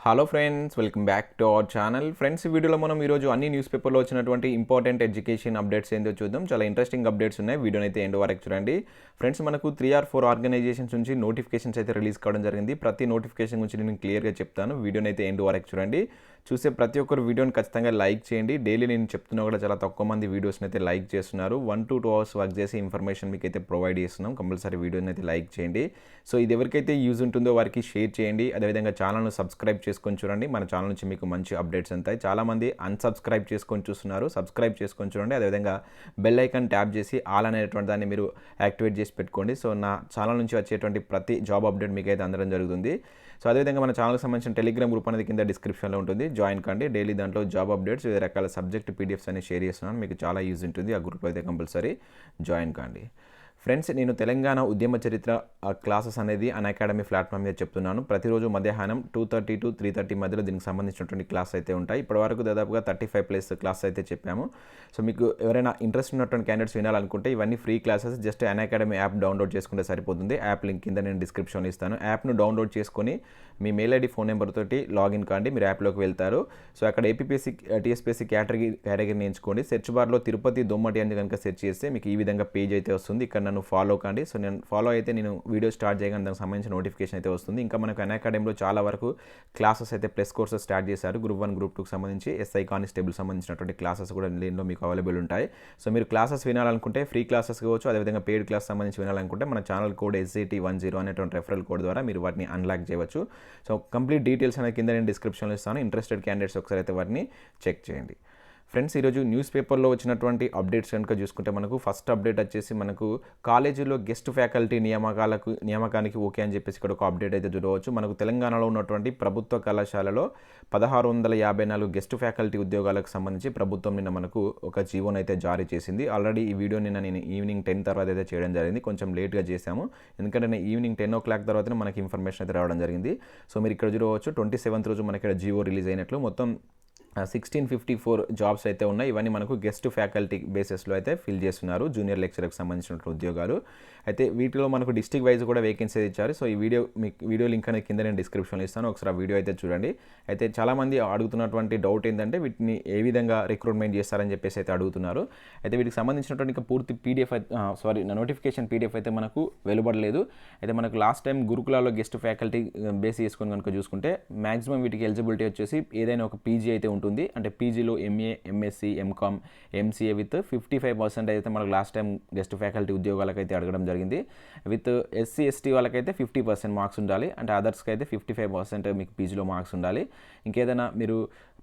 Hello friends, welcome back to our channel. Friends, ఈ వీడియోలో మనం ఈరోజు అన్ని న్యూస్ పేపర్లో వచ్చినటువంటి ఇంపార్టెంట్ ఎడ్యుకేషన్ అప్డేట్స్ ఏంటో చూద్దాం. చాలా ఇంట్రెస్టింగ్ అప్డేట్స్ ఉన్నాయి. వీడియోని అయితే ఎండ్ వరకు చూడండి. ఫ్రెండ్స్, మనకు 3 or 4 ఆర్గనైజేషన్స్ నుంచి నోటిఫికేషన్స్ అయితే రిలీజ్ కావడం జరిగింది. ప్రతి నోటిఫికేషన్ గురించి నేను క్లియర్గా చెప్తాను. వీడియోని అయితే ఎండ్ వరకు చూడండి. చూసే ప్రతి ఒక్కరు వీడియోని ఖచ్చితంగా లైక్ చేయండి. డైలీ నేను చెప్తున్నా కూడా చాలా తక్కువ మంది వీడియోస్ని అయితే లైక్ చేస్తున్నారు. 1 to 2 hours వర్క్ చేసి ఇన్ఫర్మేషన్ మీకు అయితే ప్రొవైడ్ చేస్తున్నాం. కంపల్సరీ వీడియోని అయితే లైక్ చేయండి. సో ఇది ఎవరికైతే యూజ్ ఉంటుందో వారికి షేర్ చేయండి. అదేవిధంగా ఛానల్ను సబ్స్క్రైబ్ చేసుకొని చూడండి. మన ఛానల్ నుంచి మీకు మంచి అప్డేట్స్ ఉంటాయి. చాలామంది అన్సబ్స్క్రైబ్ చేసుకొని చూస్తున్నారు. సబ్స్క్రైబ్ చేసుకొని చూడండి. అదేవిధంగా బెల్ ఐకాన్ ట్యాప్ చేసి ఆల్ అనేటువంటి దాన్ని మీరు యాక్టివేట్ చేసి పెట్టుకోండి. సో నా ఛానల్ నుంచి వచ్చేటువంటి ప్రతి జాబ్ అప్డేట్ మీకు అయితే అందడం జరుగుతుంది. సో అదేవిధంగా మన ఛానల్కి సంబంధించిన టెలిగ్రామ్ గ్రూప్ అనేది కింద డిస్క్రిప్షన్లో ఉంటుంది. జాయిన్ కండి. డైలీ దాంట్లో జాబ్ అప్డేట్స్, వివిధ రకాల సబ్జెక్ట్ పీడిఎఫ్స్ అనేవి షేర్ చేస్తున్నాను. మీకు చాలా యూజ్ ఉంటుంది. ఆ గ్రూప్లో అయితే కంపల్సరీ జాయిన్ కండి. ఫ్రెండ్స్, నేను తెలంగాణ ఉద్యమ చరిత్ర క్లాసెస్ అనేది unacademy ప్లాట్ఫామ్ మీద చెప్తున్నాను. ప్రతిరోజు మధ్యాహ్నం 2:30 to 3:30 మధ్యలో దీనికి సంబంధించినటువంటి క్లాస్ అయితే ఉంటాయి. ఇప్పటివరకు దాదాపుగా 35+ క్లాస్ అయితే చెప్పాము. సో మీకు ఎవరైనా ఇంట్రెస్ట్ ఉన్నటువంటి క్యాండిడేట్స్ వినాలనుకుంటే ఇవన్నీ free classes. Just unacademy app download చేసుకుంటే సరిపోతుంది. యాప్ లింక్ కింద నేను డిస్క్రిప్షన్లో ఇస్తాను. యాప్ను డౌన్లోడ్ చేసుకొని మీ మెయిల్ ఐడి, ఫోన్ నెంబర్ తోటి లాగిన్ కాండి. మీరు యాప్లోకి వెళ్తారు. సో అక్కడ APPSC TSPSC కేటగిరీని ఎంచుకోండి. సెర్చ్ బార్లో తిరుపతి దొమ్మటి అని కనుక సెర్చ్ చేస్తే మీకు ఈ విధంగా పేజ్ అయితే వస్తుంది. ఇక్కడ నన్ను ఫాలో కండి. సో నేను ఫాలో అయితే నేను వీడియో స్టార్ట్ చేయగానే దానికి సంబంధించిన నోటిఫికేషన్ అయితే వస్తుంది. ఇంకా మనకు unacademyలో చాలా వరకు క్లాసెస్ అయితే ప్లస్ కోర్సెస్ స్టార్ట్ చేశారు. Group 1, Group 2కి సంబంధించి SI కానిస్టేబుల్ సంబంధించినటువంటి క్లాసెస్ కూడా దీనిలో మీకు అవైలబుల్ ఉంటాయి. సో మీరు క్లాసెస్ వినాలనుకుంటే ఫ్రీ క్లాసెస్ కావచ్చు, అదేవిధంగా పెయిడ్ క్లాస్ సంబంధించి వినాలనుకుంటే మన ఛానల్ కోడ్ SCT10 అనేటువంటి రెఫరల్ కోడ్ ద్వారా మీరు వాటిని అన్లాక్ చేయవచ్చు. సో కంప్లీట్ డీటెయిల్స్ అనేది కింద నేను డిస్క్రిప్షన్లో ఇస్తాను. ఇంట్రెస్టెడ్ క్యాండిడేట్స్ ఒకసారి అయితే వాటిని చెక్ చేయండి. ఫ్రెండ్స్, ఈరోజు న్యూస్ పేపర్లో వచ్చినటువంటి అప్డేట్స్ కనుక చూసుకుంటే మనకు ఫస్ట్ అప్డేట్ వచ్చేసి మనకు కాలేజీలో గెస్ట్ ఫ్యాకల్టీ నియామకానికి ఓకే అని చెప్పేసి ఇక్కడ ఒక అప్డేట్ అయితే చూడవచ్చు. మనకు తెలంగాణలో ఉన్నటువంటి ప్రభుత్వ కళాశాలలో 1654 గెస్ట్ ఫ్యాకల్టీ ఉద్యోగాలకు సంబంధించి ప్రభుత్వం నిన్న మనకు ఒక జీవోని అయితే జారీ చేసింది. ఆల్రెడీ ఈ వీడియో నిన్న నేను ఈవినింగ్ 10 తర్వాత అయితే చేయడం జరిగింది. కొంచెం లేట్గా చేశాము, ఎందుకంటే నేను ఈవినింగ్ 10 o'clock తర్వాతనే మనకి ఇన్ఫర్మేషన్ అయితే రావడం జరిగింది. సో మీరు ఇక్కడ చూడవచ్చు 27th రోజు మనకి ఇక్కడ జీవో రిలీజ్ అయినట్లు మొత్తం 1654 జాబ్స్ అయితే ఉన్నాయి. ఇవన్నీ మనకు గెస్ట్ ఫ్యాకల్టీ బేసిస్లో అయితే ఫిల్ చేస్తున్నారు. జూనియర్ లెక్చరర్కి సంబంధించిన ఉద్యోగాలు అయితే వీటిలో మనకు డిస్ట్రిక్ట్ వైజ్ కూడా వేకెన్సీ ఇచ్చారు. సో ఈ వీడియో లింక్ అనేది కింద నేను డిస్క్రిప్షన్లో ఇస్తాను. ఒకసారి ఆ వీడియో అయితే చూడండి. అయితే చాలామంది అడుగుతున్నటువంటి డౌట్ ఏంటంటే వీటిని ఏ విధంగా రిక్రూట్మెంట్ చేస్తారని చెప్పేసి అయితే అడుగుతున్నారు. అయితే వీటికి సంబంధించినటువంటి పూర్తి నోటిఫికేషన్ PDF అయితే మనకు వెలువడలేదు. అయితే మనకు లాస్ట్ టైం గురుకులాలో గెస్ట్ ఫ్యాకల్టీ బేస్ చేసుకొని కనుక చూసుకుంటే మ్యాక్సిమం వీటికి ఎలిజిబిలిటీ వచ్చేసి ఏదైనా ఒక PG అయితే ఉంటుంది. అంటే PGలో MA, MSc, MCom, MCA with 55% అయితే మనకు లాస్ట్ టైం గెస్ట్ ఫ్యాకల్టీ ఉద్యోగాలకు అయితే అడగడం జరిగింది. విత్ SC, ST వాళ్ళకైతే 50% మార్క్స్ ఉండాలి. అంటే అదర్స్కి అయితే 55% మీకు PGలో మార్క్స్ ఉండాలి. ఇంకేదైనా మీరు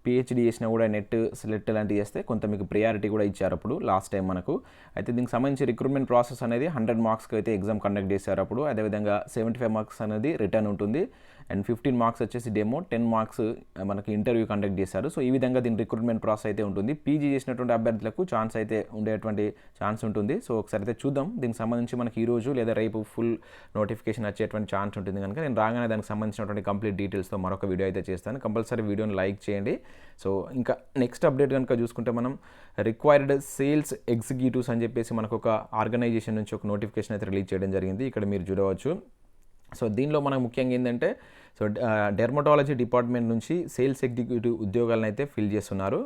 PhD చేసినా కూడా నెట్, సెలెక్ట్ లాంటివి చేస్తే కొంత మీకు ప్రియారిటీ కూడా ఇచ్చారు అప్పుడు లాస్ట్ టైం మనకు. అయితే దీనికి సంబంధించి రిక్రూట్మెంట్ ప్రాసెస్ అనేది 100 మార్క్స్కి అయితే ఎగ్జామ్ కండక్ట్ చేశారు అప్పుడు. అదేవిధంగా 75 మార్క్స్ అనేది రిటర్న్ ఉంటుంది. అండ్ 15 మార్క్స్ వచ్చేసి డెమో, 10 మార్క్స్ మనకి ఇంటర్వ్యూ కండక్ట్ చేశారు. సో ఈ విధంగా దీని రిక్రూట్మెంట్ ప్రాసెస్ అయితే ఉంటుంది. PG చేసినటువంటి అభ్యర్థులకు ఛాన్స్ అయితే ఉండేటువంటి ఛాన్స్ ఉంటుంది. సో ఒకసారి అయితే చూద్దాం. దీనికి సంబంధించి మనకి ఈరోజు లేదా రేపు ఫుల్ నోటిఫికేషన్ వచ్చేటువంటి ఛాన్స్ ఉంటుంది కనుక నేను రాగానే దానికి సంబంధించినటువంటి కంప్లీట్ డీటెయిల్స్తో మరొక వీడియో అయితే చేస్తాను. కంపల్సరీ వీడియోని లైక్ చేయండి. సో ఇంకా నెక్స్ట్ అప్డేట్ కనుక చూసుకుంటే మనం రిక్వైర్డ్ సేల్స్ ఎగ్జిక్యూటివ్స్ అని చెప్పేసి మనకు ఒక ఆర్గనైజేషన్ నుంచి ఒక నోటిఫికేషన్ అయితే రిలీజ్ చేయడం జరిగింది. ఇక్కడ మీరు చూడవచ్చు. సో దీనిలో మనకు ముఖ్యంగా ఏంటంటే డెర్మటాలజీ డిపార్ట్మెంట్ నుంచి సేల్స్ ఎగ్జిక్యూటివ్ ఉద్యోగాలను అయితే ఫిల్ చేస్తున్నారు.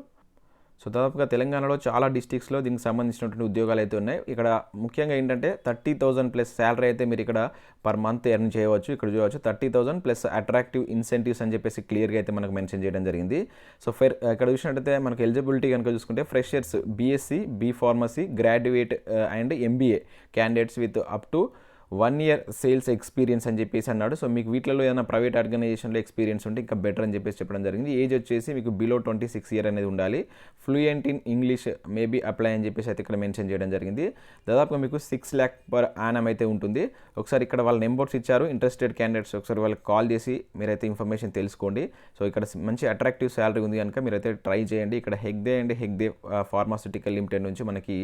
సో దాదాపుగా తెలంగాణలో చాలా డిస్ట్రిక్ట్స్లో దీనికి సంబంధించినటువంటి ఉద్యోగాలు అయితే ఉన్నాయి. ఇక్కడ ముఖ్యంగా ఏంటంటే 30,000+ శాలరీ అయితే మీరు ఇక్కడ పర్ మంత్ ఎర్న్ చేయవచ్చు. ఇక్కడ చూడవచ్చు 30,000 ప్లస్ అట్రాక్టివ్ ఇన్సెంటివ్స్ అని చెప్పేసి క్లియర్గా అయితే మనకు మెన్షన్ చేయడం జరిగింది. సో ఇక్కడ చూసినట్టయితే మనకు ఎలిజిబిలిటీ కనుక చూసుకుంటే freshers BSc, B Pharmacy, graduate and MBA candidates with up to 1 year sales experience అని చెప్పేసి అన్నాడు. సో మీకు వీటిలో ఏదైనా ప్రైవేట్ ఆర్గనైజేషన్లో ఎక్స్పీరియన్స్ ఉంటే ఇంకా బెటర్ అని చెప్పేసి చెప్పడం జరిగింది. ఏజ్ వచ్చేసి మీకు బిలో 26 years అనేది ఉండాలి. Fluent in English maybe apply అని చెప్పేసి అయితే ఇక్కడ మెన్షన్ చేయడం జరిగింది. దాదాపుగా మీకు 6 lakh per annum అయితే ఉంటుంది. ఒకసారి ఇక్కడ వాళ్ళ నెంబర్స్ ఇచ్చారు. ఇంట్రెస్టెడ్ క్యాండిడేట్స్ ఒకసారి వాళ్ళకి కాల్ చేసి మీరైతే ఇన్ఫర్మేషన్ తెలుసుకోండి. సో ఇక్కడ మంచి అట్రాక్టివ్ శాలరీ ఉంది కనుక మీరైతే ట్రై చేయండి. ఇక్కడ హెగ్దే ఫార్మాస్యూటికల్ లిమిటెడ్ నుంచి మనకి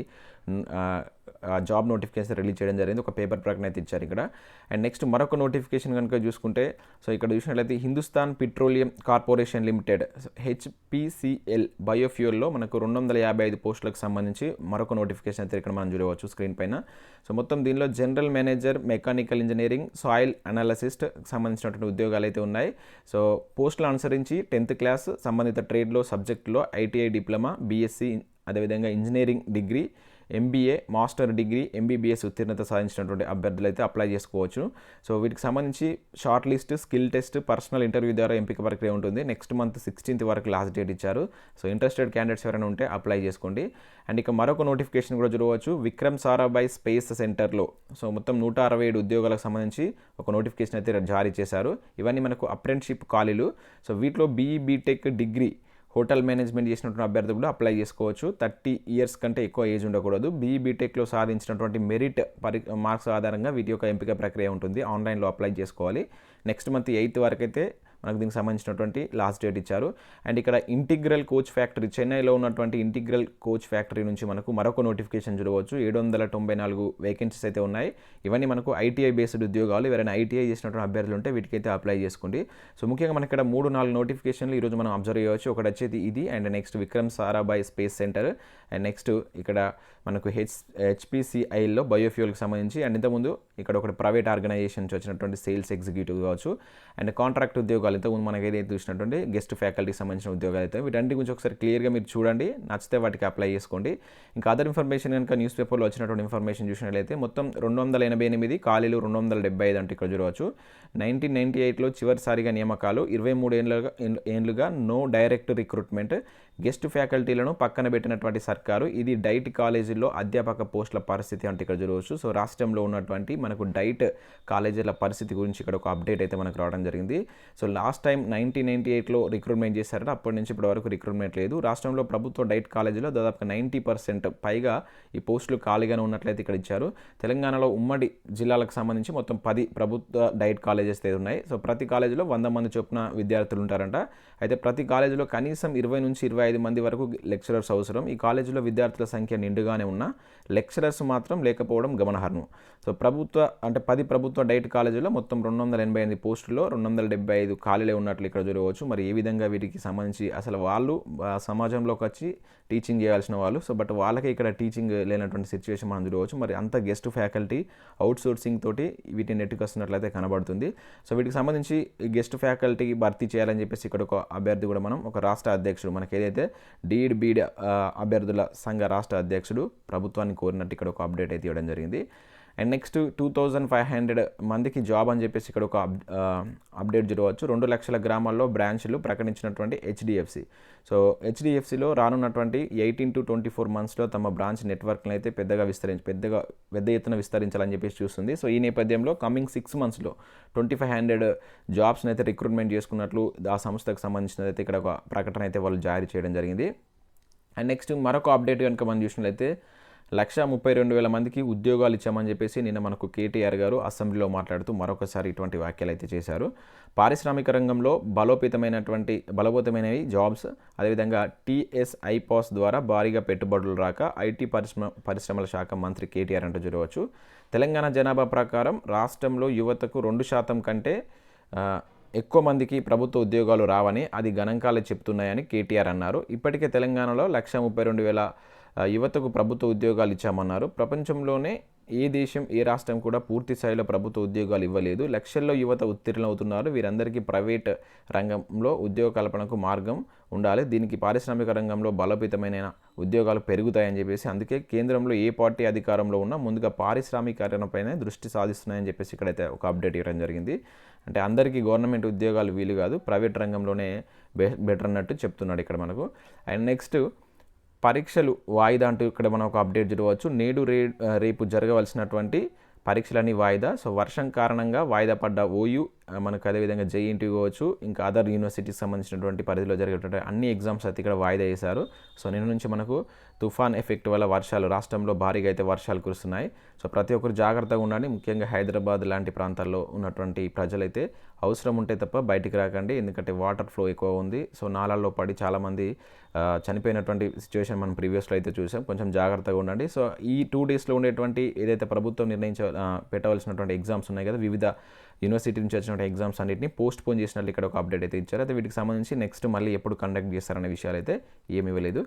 జాబ్ నోటిఫికేషన్ రిలీజ్ చేయడం జరిగింది. ఒక పేపర్ ప్రకటన అయితే ఇచ్చారు ఇక్కడ. అండ్ నెక్స్ట్ మరొక నోటిఫికేషన్ కనుక చూసుకుంటే, సో ఇక్కడ చూసినట్లయితే Hindustan petroleum corporation limited HPCL బయోఫ్యూయల్లో మనకు 255 పోస్టులకు సంబంధించి మరొక నోటిఫికేషన్ అయితే ఇక్కడ మనం చూడవచ్చు స్క్రీన్ పైన. సో మొత్తం దీనిలో general manager, mechanical engineering, soil analyst సంబంధించినటువంటి ఉద్యోగాలు అయితే ఉన్నాయి. సో పోస్టులు అనుసరించి 10th క్లాస్ సంబంధిత ట్రేడ్లో సబ్జెక్టులో ITI డిప్లొమా, BSc, అదేవిధంగా engineering degree, MBA, master degree, MBBS ఉత్తీర్ణత సాధించినటువంటి అభ్యర్థులు అయితే అప్లై చేసుకోవచ్చు. సో వీటికి సంబంధించి short list, skill test, personal interview ద్వారా ఎంపిక ప్రక్రియ ఉంటుంది. నెక్స్ట్ మంత్ 16th వరకు లాస్ట్ డేట్ ఇచ్చారు. సో ఇంట్రెస్టెడ్ క్యాండిడేట్స్ ఎవరైనా ఉంటే అప్లై చేసుకోండి. అండ్ ఇక మరొక నోటిఫికేషన్ కూడా చూడవచ్చు, విక్రమ్ సారాభాయ్ స్పేస్ సెంటర్లో సో మొత్తం 167 ఉద్యోగాలకు సంబంధించి ఒక నోటిఫికేషన్ అయితే జారీ చేశారు. ఇవన్నీ మనకు అప్రెంటిస్షిప్ ఖాళీలు. సో వీటిలో BE, BTech, degree, hotel management చేసినటువంటి అభ్యర్థులు కూడా అప్లై చేసుకోవచ్చు. 30 ఇయర్స్ కంటే ఎక్కువ ఏజ్ ఉండకూడదు. BE, BTechలో సాధించినటువంటి మెరిట్ మార్క్స్ ఆధారంగా వీటి యొక్క ఎంపిక ప్రక్రియ ఉంటుంది. ఆన్లైన్లో అప్లై చేసుకోవాలి. నెక్స్ట్ మంత్ 8th వరకు అయితే మనకు దీనికి సంబంధించినటువంటి లాస్ట్ డేట్ ఇచ్చారు. అండ్ ఇక్కడ ఇంటిగ్రల్ కోచ్ ఫ్యాక్టరీ, చెన్నైలో ఉన్నటువంటి ఇంటిగ్రల్ కోచ్ ఫ్యాక్టరీ నుంచి మనకు మరొక నోటిఫికేషన్ చూడవచ్చు. 794 వేకెన్సీస్ అయితే ఉన్నాయి. ఇవన్నీ మనకు ITI బేస్డ్ ఉద్యోగాలు. ఎవరైనా ITI చేసినటువంటి అభ్యర్థులు ఉంటే వీటికైతే అప్లై చేసుకోండి. సో ముఖ్యంగా మనకి ఇక్కడ 3-4 నోటిఫికేషన్లు ఈరోజు మనం అబ్జర్వ్ చేయవచ్చు. ఒకటి వచ్చేది ఇది, and next Vikram Sarabhai space centre, and next ఇక్కడ మనకు HPCIలో బయోఫ్యూయల్కి సంబంధించి, అండ్ ఇంతకుముందు ఇక్కడ ఒకటి ప్రైవేట్ ఆర్గనైజేషన్ నుంచి వచ్చినటువంటి సేల్స్ ఎగ్జిక్యూటివ్ కావచ్చు, అండ్ కాంట్రాక్ట్ ఉద్యోగాలు ఇంతకుముందు మనకి ఏదైతే చూసినటువంటి గెస్ట్ ఫ్యాకల్టీకి సంబంధించిన ఉద్యోగాలు అయితే వీటన్నిటి గురించి ఒకసారి క్లియర్గా మీరు చూడండి. నచ్చితే వాటికి అప్లై చేసుకోండి. ఇంకా అదర్ ఇన్ఫర్మేషన్ కనుక న్యూస్ పేపర్లో వచ్చినటువంటి ఇన్ఫర్మేషన్ చూసినట్లయితే మొత్తం 288 ఖాళీలు, 275 అంటే ఇక్కడ చూడవచ్చు. 1998లో చివరిసారిగా నియామకాలు, 23 ఏళ్ళుగా నో డైరెక్ట్ రిక్రూట్మెంట్, గెస్ట్ ఫ్యాకల్టీలను పక్కన పెట్టినటువంటి సర్కారు. ఇది డైట్ కాలేజీల్లో అధ్యాపక పోస్టుల పరిస్థితి అంటే ఇక్కడ చూడవచ్చు. సో రాష్ట్రంలో ఉన్నటువంటి మనకు డైట్ కాలేజీల పరిస్థితి గురించి ఇక్కడ ఒక అప్డేట్ అయితే మనకు రావడం జరిగింది. సో లాస్ట్ టైం 1998లో రిక్రూట్మెంట్ చేశారట, అప్పటి నుంచి ఇప్పటి వరకు రిక్రూట్మెంట్ లేదు. రాష్ట్రంలో ప్రభుత్వ డైట్ కాలేజీలో దాదాపుగా 90% పైగా ఈ పోస్టులు ఖాళీగానే ఉన్నట్లయితే ఇక్కడ ఇచ్చారు. తెలంగాణలో ఉమ్మడి జిల్లాలకు సంబంధించి మొత్తం 10 ప్రభుత్వ డైట్ కాలేజెస్ అయితే ఉన్నాయి. సో ప్రతి కాలేజీలో 100 మంది చొప్పున విద్యార్థులు ఉంటారంట. అయితే ప్రతి కాలేజీలో కనీసం 20 నుంచి 25 మంది వరకు లెక్చరర్స్ అవసరం. ఈ కాలేజీలో విద్యార్థుల సంఖ్య నిండుగానే ఉన్న లెక్చరర్స్ మాత్రం లేకపోవడం గమనార్హం. సో 10 ప్రభుత్వ డైట్ కాలేజీలో మొత్తం 288 పోస్టుల్లో 275 ఖాళీలే ఉన్నట్లు ఇక్కడ చూడవచ్చు. మరి ఏ విధంగా వీటికి సంబంధించి అసలు వాళ్ళు సమాజంలోకి వచ్చి టీచింగ్ చేయాల్సిన వాళ్ళు, సో బట్ వాళ్ళకే ఇక్కడ టీచింగ్ లేనటువంటి సిచ్యువేషన్ మనం చూడవచ్చు. మరి అంత గెస్ట్ ఫ్యాకల్టీ అవుట్సోర్సింగ్ తోటి వీటిని నెట్టుకొస్తున్నట్లయితే కనబడుతుంది. సో వీటికి సంబంధించి గెస్ట్ ఫ్యాకల్టీ భర్తీ చేయాలని చెప్పేసి ఇక్కడ ఒక అభ్యర్థి కూడా మనం ఒక రాష్ట్ర అధ్యక్షుడు మనకి ఏదైతే బీడ్ అభ్యర్థుల సంఘ రాష్ట్ర అధ్యక్షుడు ప్రభుత్వాన్ని కోరినట్టు ఇక్కడ ఒక అప్డేట్ అయితే ఇవ్వడం జరిగింది. అండ్ నెక్స్ట్ 2500 మందికి జాబ్ అని చెప్పేసి ఇక్కడ ఒక అప్డేట్ చూడవచ్చు. 2 లక్షల గ్రామాల్లో బ్రాంచ్లు ప్రకటించినటువంటి HDFC. సో HDFCలో రానున్నటువంటి 18 to 24 monthsలో తమ బ్రాంచ్ నెట్వర్క్ని అయితే పెద్ద ఎత్తున విస్తరించాలని చెప్పేసి చూస్తుంది. సో ఈ నేపథ్యంలో కమింగ్ 6 monthsలో 2500 జాబ్స్ని అయితే రిక్రూట్మెంట్ చేసుకున్నట్లు ఆ సంస్థకు సంబంధించినదైతే ఇక్కడ ఒక ప్రకటన అయితే వాళ్ళు జారీ చేయడం జరిగింది. అండ్ నెక్స్ట్ మరొక అప్డేట్ కనుక మనం చూసినట్లయితే 132,000 మందికి ఉద్యోగాలు ఇచ్చామని చెప్పేసి నిన్న మనకు KTR గారు అసెంబ్లీలో మాట్లాడుతూ మరొకసారి ఇటువంటి వ్యాఖ్యలు అయితే చేశారు. పారిశ్రామిక రంగంలో బలవంతమైనవి జాబ్స్, అదేవిధంగా TSIPOS ద్వారా భారీగా పెట్టుబడులు రాక IT పరిశ్రమల శాఖ మంత్రి KTR అంటూ చూడవచ్చు. తెలంగాణ జనాభా ప్రకారం రాష్ట్రంలో యువతకు 2% కంటే ఎక్కువ మందికి ప్రభుత్వ ఉద్యోగాలు రావని అది గణాంకాలు చెప్తున్నాయని KTR అన్నారు. ఇప్పటికే తెలంగాణలో 132,000 యువతకు ప్రభుత్వ ఉద్యోగాలు ఇచ్చామన్నారు. ప్రపంచంలోనే ఏ దేశం, ఏ రాష్ట్రం కూడా పూర్తి స్థాయిలో ప్రభుత్వ ఉద్యోగాలు ఇవ్వలేదు. లక్షల్లో యువత ఉత్తీర్ణమవుతున్నారు. వీరందరికీ ప్రైవేట్ రంగంలో ఉద్యోగ కల్పనకు మార్గం ఉండాలి. దీనికి పారిశ్రామిక రంగంలో బలోపేతమైన ఉద్యోగాలు పెరుగుతాయని చెప్పేసి, అందుకే కేంద్రంలో ఏ పార్టీ అధికారంలో ఉన్నా ముందుగా పారిశ్రామికీకరణపైనే దృష్టి సాధిస్తున్నాయని చెప్పేసి ఇక్కడైతే ఒక అప్డేట్ ఇవ్వడం జరిగింది. అంటే అందరికీ గవర్నమెంట్ ఉద్యోగాలు వీలు కాదు, ప్రైవేట్ రంగంలోనే బెటర్ అన్నట్టు చెప్తున్నాడు ఇక్కడ మనకు. అండ్ నెక్స్ట్ పరీక్షలు వాయిదా అంటూ ఇక్కడ మనం ఒక అప్డేట్ చూడవచ్చు. నేడు రేపు జరగవలసినటువంటి పరీక్షలన్నీ వాయిదా. సో వర్షం కారణంగా వాయిదా పడ్డ OU మనకు అదేవిధంగా జేఈన్టీ కావచ్చు, ఇంకా అదర్ యూనివర్సిటీకి సంబంధించినటువంటి పరిధిలో జరిగేటువంటి అన్ని ఎగ్జామ్స్ అయితే ఇక్కడ వాయిదా వేశారు. సో నిన్న నుంచి మనకు తుఫాన్ ఎఫెక్ట్ వల్ల వర్షాలు రాష్ట్రంలో భారీగా అయితే వర్షాలు కురుస్తున్నాయి. సో ప్రతి ఒక్కరు జాగ్రత్తగా ఉండండి. ముఖ్యంగా హైదరాబాద్ లాంటి ప్రాంతాల్లో ఉన్నటువంటి ప్రజలైతే అవసరం ఉంటే తప్ప బయటికి రాకండి, ఎందుకంటే వాటర్ ఫ్లో ఎక్కువ ఉంది. సో నాలాల్లో పడి చాలామంది చనిపోయినటువంటి సిచ్యువేషన్ మనం ప్రీవియస్లో అయితే చూసాం. కొంచెం జాగ్రత్తగా ఉండండి. సో ఈ 2 డేస్లో ఉండేటువంటి ఏదైతే ప్రభుత్వం పెట్టవలసినటువంటి ఎగ్జామ్స్ ఉన్నాయి కదా, వివిధ యూనివర్సిటీ నుంచి వచ్చినటువంటి ఎగ్జామ్స్ అన్నింటినీ పోస్ట్ పోన్ చేసినట్లు ఇక్కడ ఒక అప్డేట్ అయితే ఇచ్చారు. అయితే వీటికి సంబంధించి నెక్స్ట్ మళ్ళీ ఎప్పుడు కండక్ట్ చేస్తారనే విషయాలు అయితే ఏమీ ఇవ్వలేదు.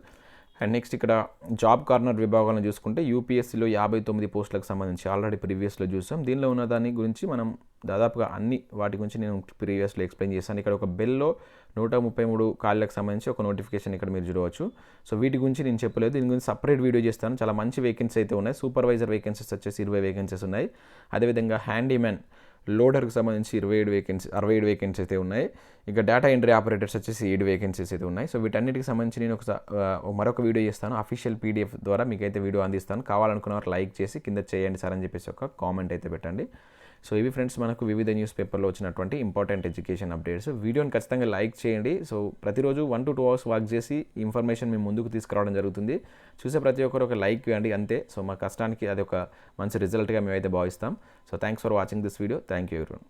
అండ్ నెక్స్ట్ ఇక్కడ జాబ్ కార్నర్ విభాగాలను చూసుకుంటే యూపీఎస్సీలో 59 పోస్టులకు సంబంధించి ఆల్రెడీ ప్రీవియస్లో చూసాం. దీనిలో ఉన్న దాని గురించి మనం దాదాపుగా అన్ని వాటి గురించి నేను ప్రీవియస్లో ఎక్స్ప్లెయిన్ చేశాను. ఇక్కడ ఒక బెల్లో 133 ఖాళీలకు సంబంధించి ఒక నోటిఫికేషన్ ఇక్కడ మీరు చూడవచ్చు. సో వీటి గురించి నేను చెప్పలేదు, దీని గురించి సపరేట్ వీడియో చేస్తాను. చాలా మంచి వేకెన్సీ అయితే ఉన్నాయి. సూపర్వైజర్ వేకెన్సీస్ వచ్చేసి 20 వేకెన్సీస్ ఉన్నాయి. అదేవిధంగా హ్యాండీమ్యాన్ లోడర్కి సంబంధించి 67 వేకెన్సీ అయితే ఉన్నాయి. ఇక డేటా ఎంట్రీ ఆపరేటర్స్ వచ్చేసి 7 వేకెన్సీస్ అయితే ఉన్నాయి. సో వీటన్నిటికి సంబంధించి నేను మరొక వీడియో చేస్తాను. అఫీషియల్ పీడిఎఫ్ ద్వారా మీకైతే వీడియో అందిస్తాను. కావాలనుకున్న వారు లైక్ చేసి కింద చేయండి సార్ అని చెప్పేసి ఒక కామెంట్ అయితే పెట్టండి. సో ఇవి ఫ్రెండ్స్ మనకు వివిధ న్యూస్ పేపర్లో వచ్చినటువంటి ఇంపార్టెంట్ ఎడ్యుకేషన్ అప్డేట్స్. వీడియోని ఖచ్చితంగా లైక్ చేయండి. సో ప్రతిరోజు 1 to 2 అవర్స్ వర్క్ చేసి ఇన్ఫర్మేషన్ మేము ముందుకు తీసుకురావడం జరుగుతుంది. చూసే ప్రతి ఒక్కరు ఒక లైక్ ఇవ్వండి అంతే. సో మా కష్టానికి అది ఒక మంచి రిజల్ట్గా మేమైతే భావిస్తాం. So thanks for watching this video. Thank you everyone.